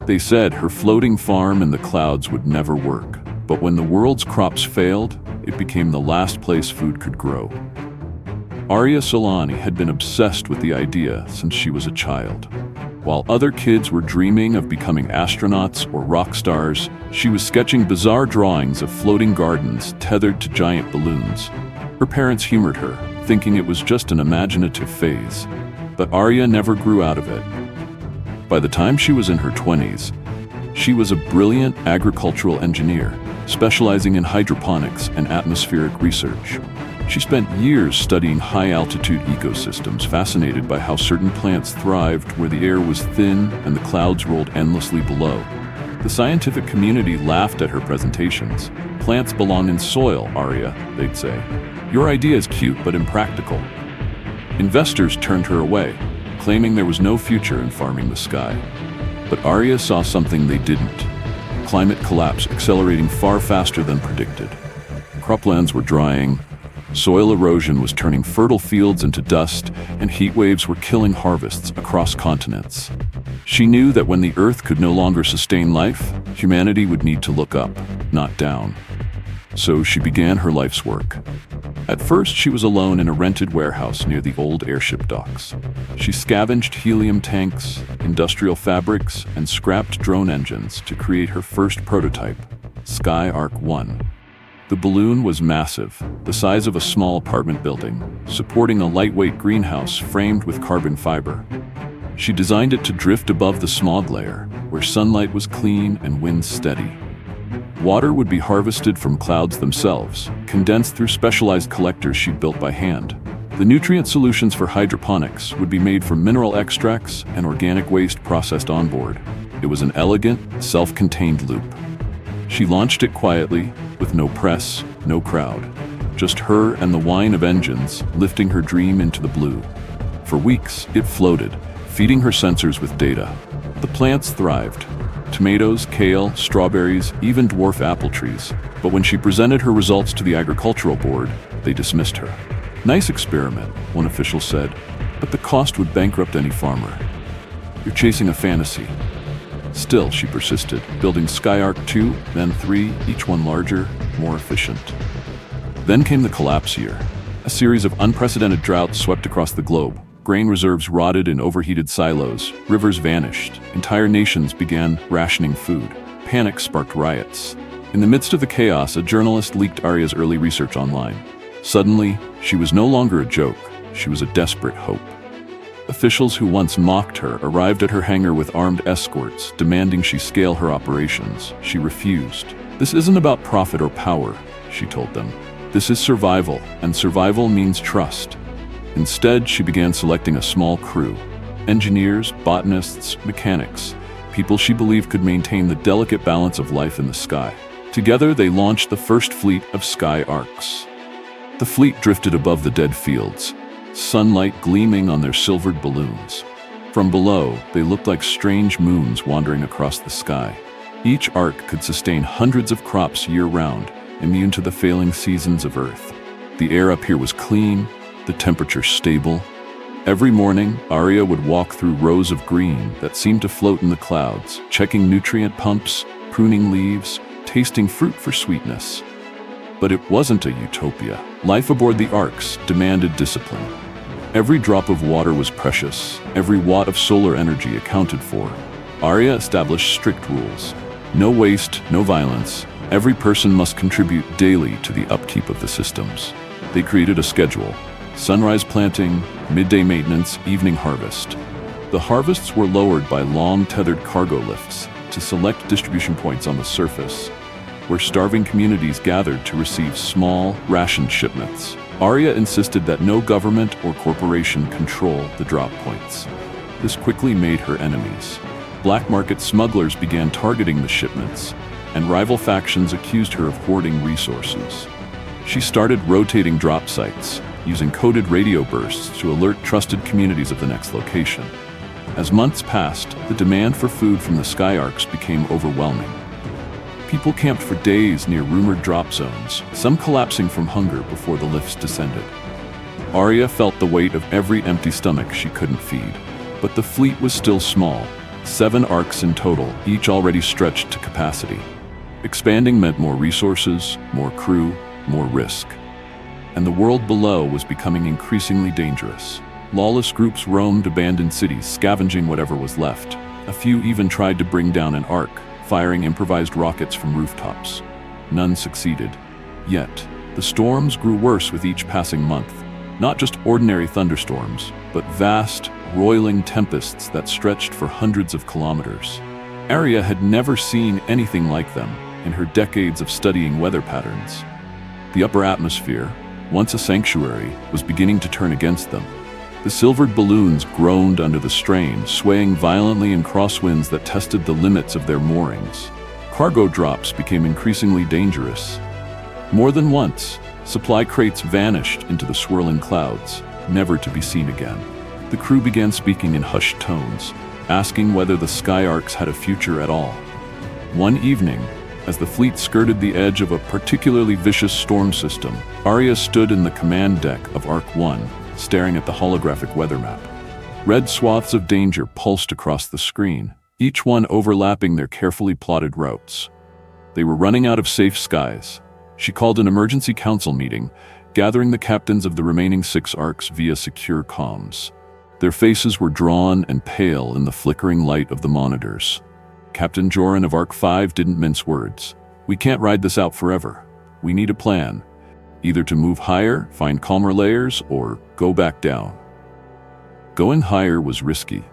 They said her floating farm in the clouds would never work, but when the world's crops failed, it became the last place food could grow. Aria Solane had been obsessed with the idea since she was a child. While other kids were dreaming of becoming astronauts or rock stars, she was sketching bizarre drawings of floating gardens tethered to giant balloons. Her parents humored her, thinking it was just an imaginative phase. But Aria never grew out of it. By the time she was in her 20s, she was a brilliant agricultural engineer, specializing in hydroponics and atmospheric research. She spent years studying high-altitude ecosystems, fascinated by how certain plants thrived where the air was thin and the clouds rolled endlessly below. The scientific community laughed at her presentations. "Plants belong in soil, Aria," they'd say. "Your idea is cute but impractical." Investors turned her away, claiming there was no future in farming the sky. But Aria saw something they didn't: climate collapse accelerating far faster than predicted. Croplands were drying, soil erosion was turning fertile fields into dust, and heat waves were killing harvests across continents. She knew that when the Earth could no longer sustain life, humanity would need to look up, not down. So she began her life's work. At first, she was alone in a rented warehouse near the old airship docks. She scavenged helium tanks, industrial fabrics, and scrapped drone engines to create her first prototype, Skyark 1. The balloon was massive, the size of a small apartment building, supporting a lightweight greenhouse framed with carbon fiber. She designed it to drift above the smog layer, where sunlight was clean and winds steady. Water would be harvested from clouds themselves, condensed through specialized collectors she'd built by hand. The nutrient solutions for hydroponics would be made from mineral extracts and organic waste processed on board. It was an elegant, self-contained loop. She launched it quietly, with no press, no crowd. Just her and the whine of engines lifting her dream into the blue. For weeks, it floated, feeding her sensors with data. The plants thrived. Tomatoes, kale, strawberries, even dwarf apple trees. But when she presented her results to the agricultural board, they dismissed her. "Nice experiment," one official said, "but the cost would bankrupt any farmer. You're chasing a fantasy." Still, she persisted, building Skyark 2, then 3, each one larger, more efficient. Then came the collapse year. A series of unprecedented droughts swept across the globe. Grain reserves rotted in overheated silos, rivers vanished, entire nations began rationing food. Panic sparked riots. In the midst of the chaos, a journalist leaked Aria's early research online. Suddenly, she was no longer a joke, she was a desperate hope. Officials who once mocked her arrived at her hangar with armed escorts, demanding she scale her operations. She refused. "This isn't about profit or power," she told them. "This is survival, and survival means trust." Instead, she began selecting a small crew: engineers, botanists, mechanics, people she believed could maintain the delicate balance of life in the sky. Together, they launched the first fleet of Skyarks. The fleet drifted above the dead fields, sunlight gleaming on their silvered balloons. From below, they looked like strange moons wandering across the sky. Each ark could sustain hundreds of crops year-round, immune to the failing seasons of Earth. The air up here was clean, the temperature stable. Every morning, Aria would walk through rows of green that seemed to float in the clouds, checking nutrient pumps, pruning leaves, tasting fruit for sweetness. But it wasn't a utopia. Life aboard the arks demanded discipline. Every drop of water was precious, every watt of solar energy accounted for. Aria established strict rules. No waste, no violence. Every person must contribute daily to the upkeep of the systems. They created a schedule: sunrise planting, midday maintenance, evening harvest. The harvests were lowered by long tethered cargo lifts to select distribution points on the surface, where starving communities gathered to receive small, rationed shipments. Aria insisted that no government or corporation control the drop points. This quickly made her enemies. Black market smugglers began targeting the shipments, and rival factions accused her of hoarding resources. She started rotating drop sites, using coded radio bursts to alert trusted communities of the next location. As months passed, the demand for food from the Skyarks became overwhelming. People camped for days near rumored drop zones, some collapsing from hunger before the lifts descended. Aria felt the weight of every empty stomach she couldn't feed. But the fleet was still small. 7 arcs in total, each already stretched to capacity. Expanding meant more resources, more crew, more risk. And the world below was becoming increasingly dangerous. Lawless groups roamed abandoned cities, scavenging whatever was left. A few even tried to bring down an ark, firing improvised rockets from rooftops. None succeeded. Yet, the storms grew worse with each passing month. Not just ordinary thunderstorms, but vast, roiling tempests that stretched for hundreds of kilometers. Aria had never seen anything like them in her decades of studying weather patterns. The upper atmosphere, once a sanctuary, was beginning to turn against them. The silvered balloons groaned under the strain, swaying violently in crosswinds that tested the limits of their moorings. Cargo drops became increasingly dangerous. More than once, supply crates vanished into the swirling clouds, never to be seen again. The crew began speaking in hushed tones, asking whether the sky arcs had a future at all. One evening, as the fleet skirted the edge of a particularly vicious storm system, Aria stood in the command deck of Arc 1, staring at the holographic weather map. Red swaths of danger pulsed across the screen, each one overlapping their carefully plotted routes. They were running out of safe skies. She called an emergency council meeting, gathering the captains of the remaining 6 arcs via secure comms. Their faces were drawn and pale in the flickering light of the monitors. Captain Joran of Arc 5 didn't mince words. "We can't ride this out forever. We need a plan. Either to move higher, find calmer layers, or go back down." Going higher was risky.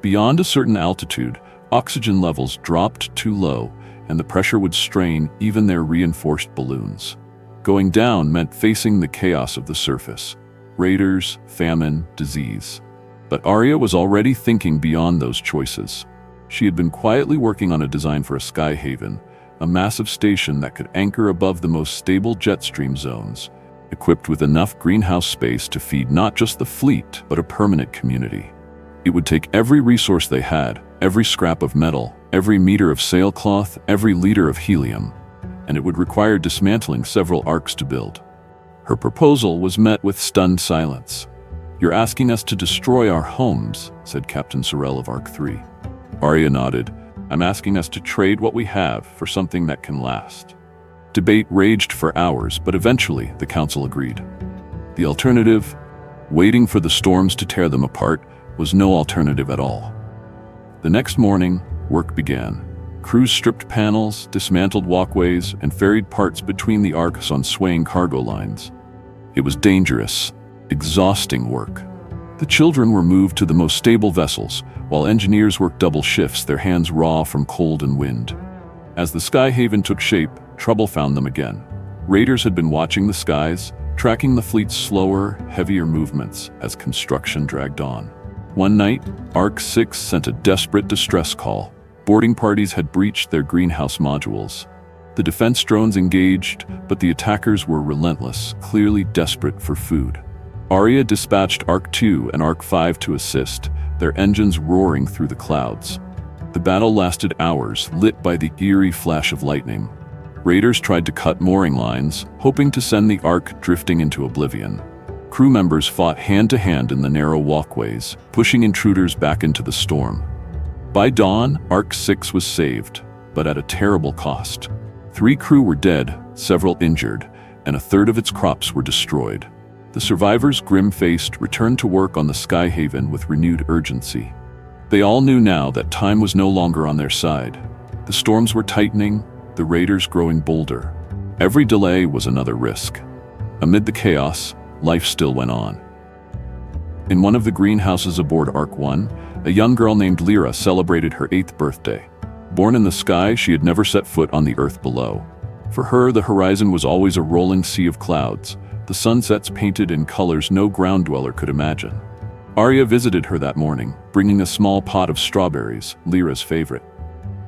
Beyond a certain altitude, oxygen levels dropped too low, and the pressure would strain even their reinforced balloons. Going down meant facing the chaos of the surface. Raiders, famine, disease. But Aria was already thinking beyond those choices. She had been quietly working on a design for a sky haven, a massive station that could anchor above the most stable jet stream zones, equipped with enough greenhouse space to feed not just the fleet, but a permanent community. It would take every resource they had, every scrap of metal, every meter of sailcloth, every liter of helium, and it would require dismantling several arcs to build. Her proposal was met with stunned silence. "You're asking us to destroy our homes," said Captain Sorrell of Arc 3. Aria nodded. "I'm asking us to trade what we have for something that can last." Debate raged for hours, but eventually the council agreed. The alternative, waiting for the storms to tear them apart, was no alternative at all. The next morning, work began. Crews stripped panels, dismantled walkways, and ferried parts between the arcs on swaying cargo lines. It was dangerous, exhausting work. The children were moved to the most stable vessels, while engineers worked double shifts, their hands raw from cold and wind. As the Sky Haven took shape, trouble found them again. Raiders had been watching the skies, tracking the fleet's slower, heavier movements as construction dragged on. One night, Arc 6 sent a desperate distress call. Boarding parties had breached their greenhouse modules. The defense drones engaged, but the attackers were relentless, clearly desperate for food. Aria dispatched Arc 2 and Arc 5 to assist, their engines roaring through the clouds. The battle lasted hours, lit by the eerie flash of lightning. Raiders tried to cut mooring lines, hoping to send the Ark drifting into oblivion. Crew members fought hand-to-hand in the narrow walkways, pushing intruders back into the storm. By dawn, Arc 6 was saved, but at a terrible cost. 3 crew were dead, several injured, and a third of its crops were destroyed. The survivors, grim-faced, returned to work on the Sky Haven with renewed urgency. They all knew now that time was no longer on their side. The storms were tightening, the raiders growing bolder. Every delay was another risk. Amid the chaos, life still went on. In one of the greenhouses aboard Arc 1, a young girl named Lyra celebrated her 8th birthday. Born in the sky, she had never set foot on the earth below. For her, the horizon was always a rolling sea of clouds, the sunsets painted in colors no ground dweller could imagine. Aria visited her that morning, bringing a small pot of strawberries, Lyra's favorite.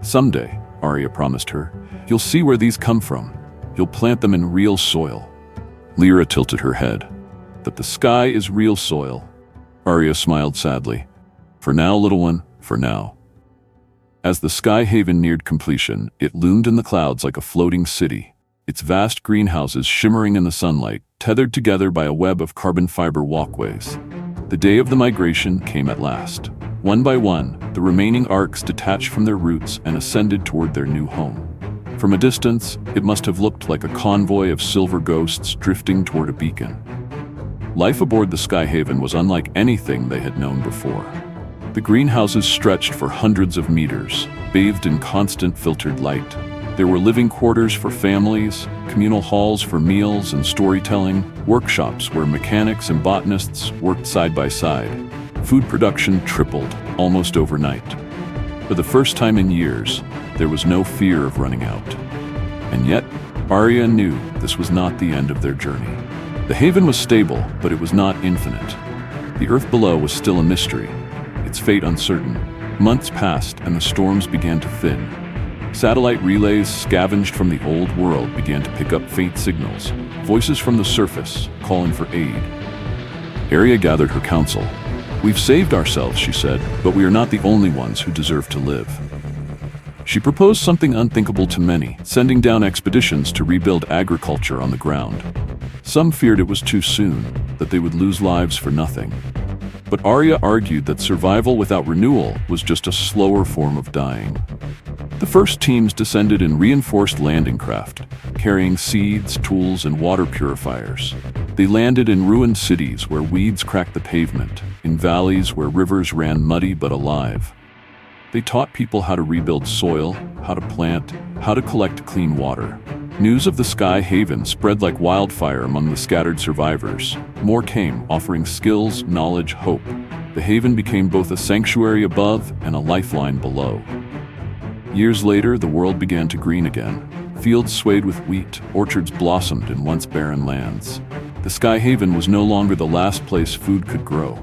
"Someday," Aria promised her, "you'll see where these come from. You'll plant them in real soil." Lyra tilted her head. "But the sky is real soil." Aria smiled sadly. "For now, little one, for now." As the Sky Haven neared completion, it loomed in the clouds like a floating city, its vast greenhouses shimmering in the sunlight, tethered together by a web of carbon fiber walkways. The day of the migration came at last. One by one, the remaining arcs detached from their roots and ascended toward their new home. From a distance, it must have looked like a convoy of silver ghosts drifting toward a beacon. Life aboard the Skyhaven was unlike anything they had known before. The greenhouses stretched for hundreds of meters, bathed in constant filtered light. There were living quarters for families, communal halls for meals and storytelling, workshops where mechanics and botanists worked side by side. Food production tripled, almost overnight. For the first time in years, there was no fear of running out. And yet, Aria knew this was not the end of their journey. The haven was stable, but it was not infinite. The earth below was still a mystery, its fate uncertain. Months passed and the storms began to thin. Satellite relays scavenged from the old world began to pick up faint signals, voices from the surface calling for aid. Aria gathered her council. "We've saved ourselves," she said, "but we are not the only ones who deserve to live." She proposed something unthinkable to many, sending down expeditions to rebuild agriculture on the ground. Some feared it was too soon, that they would lose lives for nothing. But Aria argued that survival without renewal was just a slower form of dying. The first teams descended in reinforced landing craft, carrying seeds, tools, and water purifiers. They landed in ruined cities where weeds cracked the pavement, in valleys where rivers ran muddy but alive. They taught people how to rebuild soil, how to plant, how to collect clean water. News of the Skyhaven spread like wildfire among the scattered survivors. More came, offering skills, knowledge, hope. The haven became both a sanctuary above and a lifeline below. Years later, the world began to green again. Fields swayed with wheat, orchards blossomed in once barren lands. The Skyhaven was no longer the last place food could grow.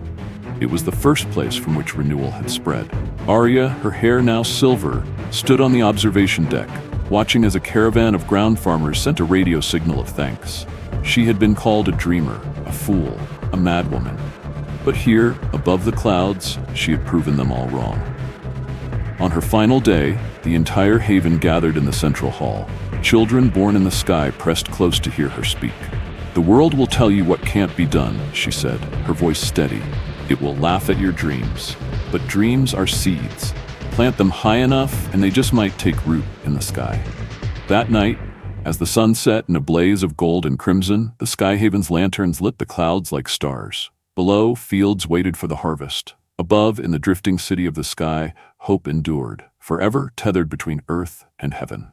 It was the first place from which renewal had spread. Aria, her hair now silver, stood on the observation deck, watching as a caravan of ground farmers sent a radio signal of thanks. She had been called a dreamer, a fool, a madwoman. But here, above the clouds, she had proven them all wrong. On her final day, the entire haven gathered in the central hall. Children born in the sky pressed close to hear her speak. "The world will tell you what can't be done," she said, her voice steady. "It will laugh at your dreams. But dreams are seeds. Plant them high enough, and they just might take root in the sky." That night, as the sun set in a blaze of gold and crimson, the Skyhaven's lanterns lit the clouds like stars. Below, fields waited for the harvest. Above, in the drifting city of the sky, hope endured, forever tethered between earth and heaven.